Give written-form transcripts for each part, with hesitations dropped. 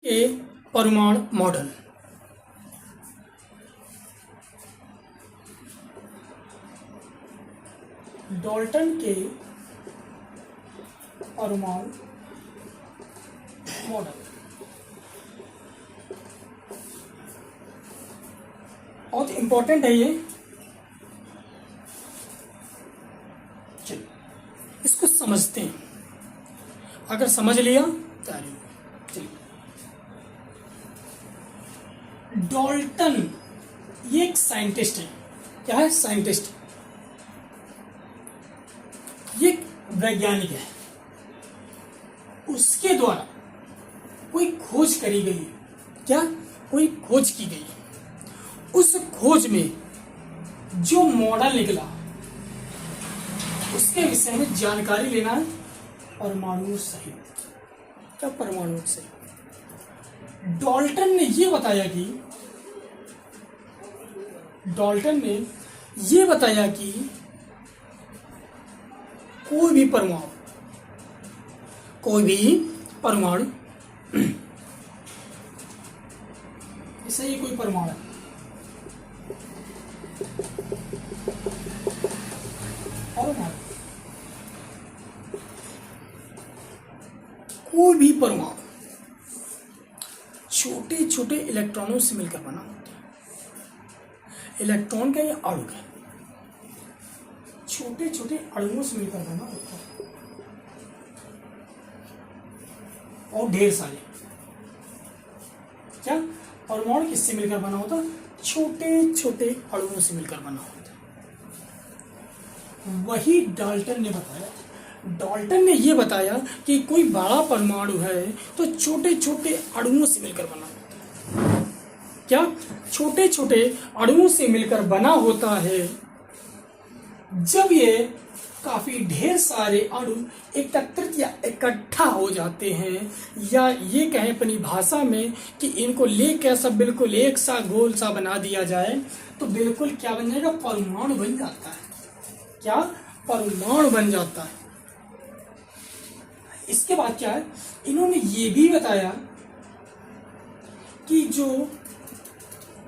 के परमाणु model. Dalton के परमाणु मॉडल बहुत इंपॉर्टेंट है ये। चलिए इसको समझते हैं, अगर समझ लिया तो चलिए। डाल्टन ये एक साइंटिस्ट है। क्या है? साइंटिस्ट। ये एक वैज्ञानिक है। उसके द्वारा कोई खोज करी गई है। क्या? कोई खोज की गई है। उस खोज में जो मॉडल निकला उसके विषय में जानकारी लेना है परमाणु सहित। क्या? परमाणु से डाल्टन ने ये बताया कि कोई भी परमाणु ऐसा ही कोई परमाणु कोई भी परमाणु छोटे छोटे इलेक्ट्रॉनों से मिलकर बना होता है। इलेक्ट्रॉन का ये अणु है, छोटे छोटे अणुओं से मिलकर बना होता है और ढेर सारे। क्या? परमाणु किससे मिलकर बना होता है? छोटे छोटे अणुओं से मिलकर बना होता है। वही डाल्टन ने ये बताया कि कोई बड़ा परमाणु है तो छोटे छोटे अणुओं से मिलकर बना होता है। क्या? छोटे छोटे अणुओं से मिलकर बना होता है। जब ये काफी ढेर सारे अणु एकत्रित या इकट्ठा हो जाते हैं, या ये कहें अपनी भाषा में कि इनको लेकर सब बिल्कुल एक सा गोल सा बना दिया जाए तो बिल्कुल क्या बन जाएगा? परमाणु बन जाता है। क्या? परमाणु बन जाता है। इसके बाद क्या है? इन्होंने ये भी बताया कि जो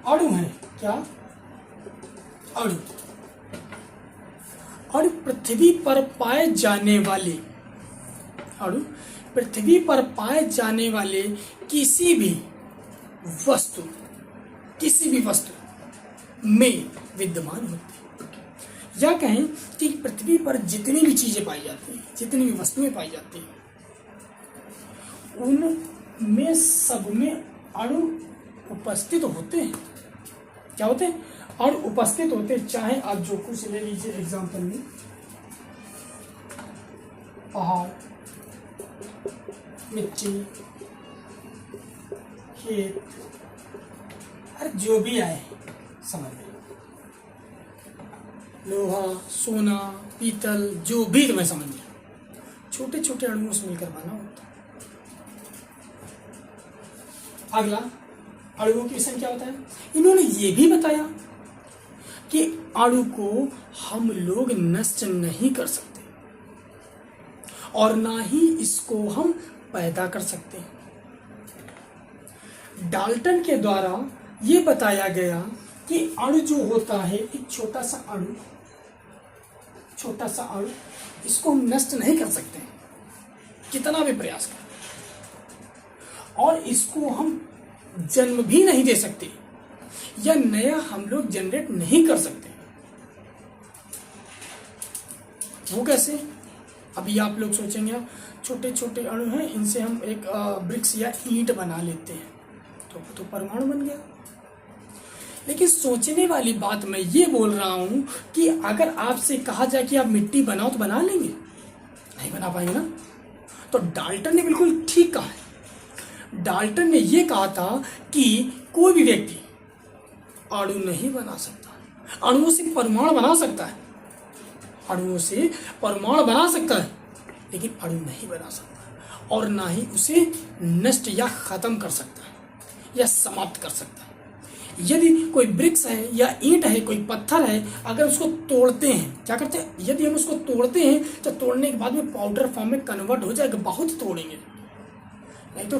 अणु है, क्या? अणु पृथ्वी पर पाए जाने वाले किसी भी वस्तु में विद्यमान होते हैं। या कहें कि पृथ्वी पर जितनी भी चीजें पाई जाती हैं, जितनी भी वस्तुएं पाई जाती हैं, उनमें सब में अणु उपस्थित होते हैं। क्या होते हैं? अणु उपस्थित होते हैं। चाहे आप जो कुछ ले लीजिए, एग्जांपल में पहाड़, मिट्टी, खेत, हर जो भी आए समझ लो, लोहा, सोना, पीतल, जो भी तुम्हें समझ लो, छोटे छोटे अणुओं से मिलकर बना होता है। अगला अणुओं की विषय क्या होता है? इन्होंने ये भी बताया कि अणु को हम लोग नष्ट नहीं कर सकते और ना ही इसको हम पैदा कर सकते हैं। डाल्टन के द्वारा ये बताया गया कि अणु जो होता है, एक छोटा सा अणु, इसको हम नष्ट नहीं कर सकते कितना भी प्रयास करें, और इसको हम जन्म भी नहीं दे सकते या नया हम लोग जनरेट नहीं कर सकते। वो कैसे? अभी आप लोग सोचेंगे छोटे छोटे अणु हैं, इनसे हम एक ब्रिक्स या ईंट बना लेते हैं तो परमाणु बन गया। लेकिन सोचने वाली बात मैं ये बोल रहा हूं कि अगर आपसे कहा जाए कि आप मिट्टी बनाओ तो बना लेंगे? नहीं बना पाएंगे ना। तो डाल्टन ने बिल्कुल ठीक कहा है। डाल्टन ने यह कहा था कि कोई भी व्यक्ति अणु नहीं बना सकता, अणुओं से परमाणु बना सकता है, लेकिन अणु नहीं बना सकता और ना ही उसे नष्ट या खत्म कर सकता है या समाप्त कर सकता है। यदि कोई ब्रिक्स है या ईंट है, कोई पत्थर है, अगर उसको तोड़ते हैं, क्या करते हैं? यदि हम उसको तोड़ते हैं तो तोड़ने के बाद में पाउडर फॉर्म में कन्वर्ट हो जाएगा। बहुत तोड़ेंगे, नहीं तो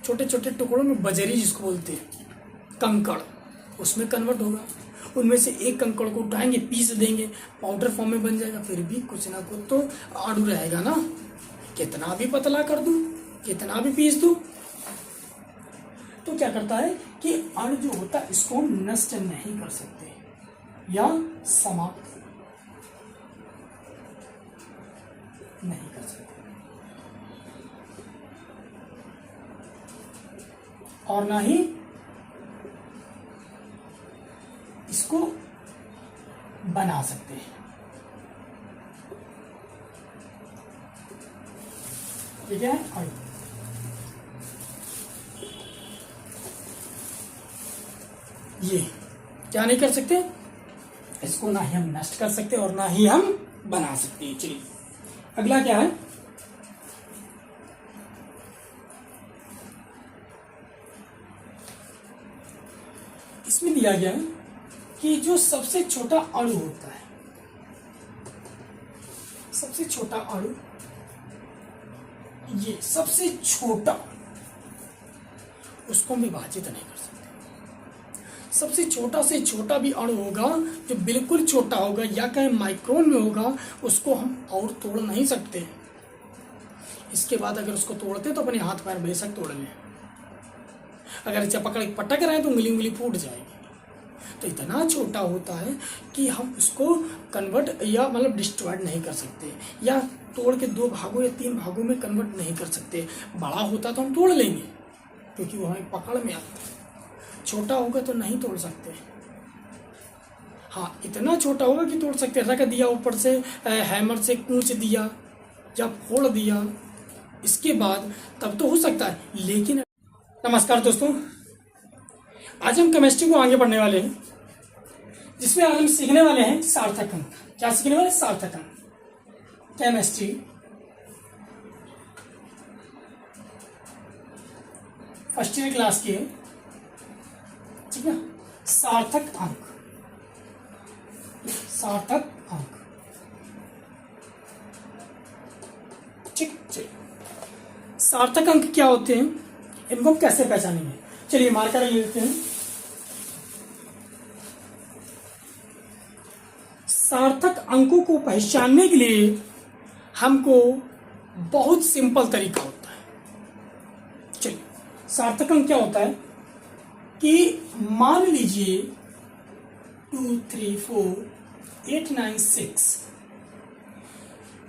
छोटे छोटे टुकड़ों में बजरी जिसको बोलते हैं, कंकड़, उसमें कन्वर्ट होगा। उनमें से एक कंकड़ को उठाएंगे, पीस देंगे, पाउडर फॉर्म में बन जाएगा। फिर भी कुछ ना कुछ तो अणु रहेगा ना, कितना भी पतला कर दूं, कितना भी पीस दूं। तो क्या करता है कि अणु जो होता है इसको हम नष्ट नहीं कर सकते या समाप्त नहीं कर सकते, और ना ही इसको बना सकते हैं। ठीक है, अणु। ये क्या नहीं कर सकते, इसको ना ही हम नष्ट कर सकते और ना ही हम बना सकते हैं। चलिए अगला क्या है, इसमें दिया गया है कि जो सबसे छोटा अणु होता है, सबसे छोटा अणु, ये सबसे छोटा, उसको हम विभाजित नहीं कर सकते। सबसे छोटा से छोटा भी अणु होगा जो बिल्कुल छोटा होगा या कहीं माइक्रोन में होगा, उसको हम और तोड़ नहीं सकते। इसके बाद अगर उसको तोड़ते तो अपने हाथ पैर बेशक तोड़ लें, अगर इसे पकड़ पटक रहे हैं तो उंगली उंगली फूट जाएगी। तो इतना छोटा होता है कि हम उसको कन्वर्ट या मतलब डिस्ट्रॉयड नहीं कर सकते, या तोड़ के 2 भागों या 3 भागों में कन्वर्ट नहीं कर सकते। बड़ा होता तो हम तोड़ लेंगे क्योंकि वो हमें पकड़ में आता है, छोटा होगा तो नहीं तोड़ सकते। हाँ, इतना छोटा होगा कि तोड़ सकते, रख दिया ऊपर से हैमर से कूच दिया या फोड़ दिया, इसके बाद तब तो हो सकता है। लेकिन नमस्कार दोस्तों, आज हम केमिस्ट्री को आगे बढ़ने वाले हैं, जिसमें आज हम सीखने वाले हैं सार्थक अंक। क्या सीखने वाले? सार्थक अंक। केमिस्ट्री फर्स्ट ईयर क्लास की है, ठीक है। सार्थक अंक, सार्थक अंक, ठीक। सार्थक अंक क्या होते हैं, इनको हम कैसे पहचानेंगे? चलिए मार्कर ले लेते हैं। सार्थक अंकों को पहचानने के लिए हमको बहुत सिंपल तरीका होता है। चलिए, सार्थक अंक क्या होता है कि मान लीजिए 2, 3, 4, 8, 9, 6,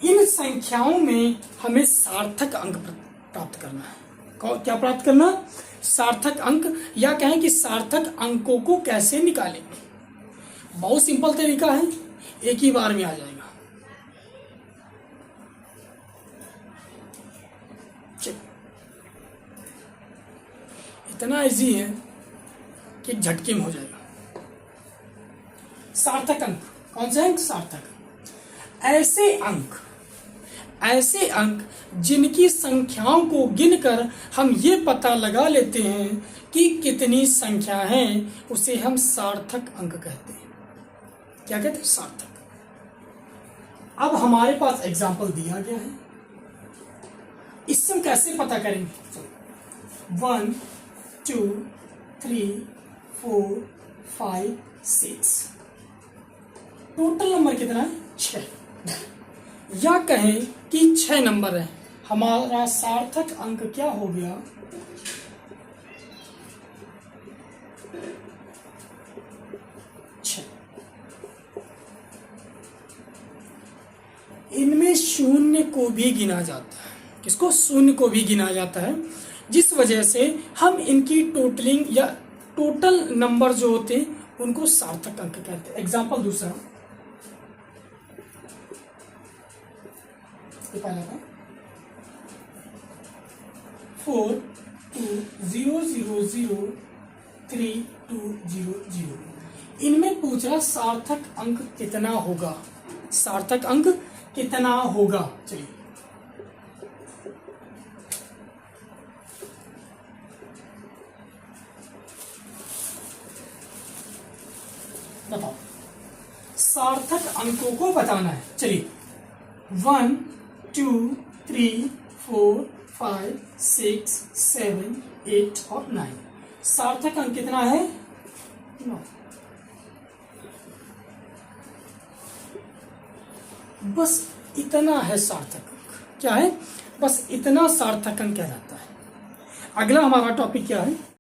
इन संख्याओं में हमें सार्थक अंक प्राप्त करना है। क्या प्राप्त करना? सार्थक अंक, या कहें कि सार्थक अंकों को कैसे निकालेंगे। बहुत सिंपल तरीका है, एक ही बार में आ जाएगा। इतना इजी है कि झटके में हो जाएगा। सार्थक अंक कौन से अंक? सार्थक ऐसे अंक जिनकी संख्याओं को गिनकर हम ये पता लगा लेते हैं कि कितनी संख्या है, उसे हम सार्थक अंक कहते हैं। क्या कहते हैं? सार्थक। अब हमारे पास एग्जाम्पल दिया गया है, इससे हम कैसे पता करेंगे? 1, 2, 3, 4, 5, 6, टोटल नंबर कितना है? 6, या कहें कि 6 नंबर है। हमारा सार्थक अंक क्या हो गया? 6। इनमें शून्य को भी गिना जाता है। किसको? शून्य को भी गिना जाता है, जिस वजह से हम इनकी टोटलिंग या टोटल नंबर जो होते हैं उनको सार्थक अंक कहते हैं। एग्जाम्पल दूसरा, पहला था 4, 2, 0, 0, 0, 3, 2, 0, 0। इनमें पूछ रहा सार्थक अंक कितना होगा? सार्थक अंक कितना होगा? चलिए बताओ, सार्थक अंकों को बताना है। चलिए 1, 2, 3, 4, 5, 6, 7, 8 और 9। सार्थक अंक कितना है? 9। बस इतना है सार्थक अंक। क्या है? बस इतना सार्थक अंक कहलाता है। अगला हमारा टॉपिक क्या है?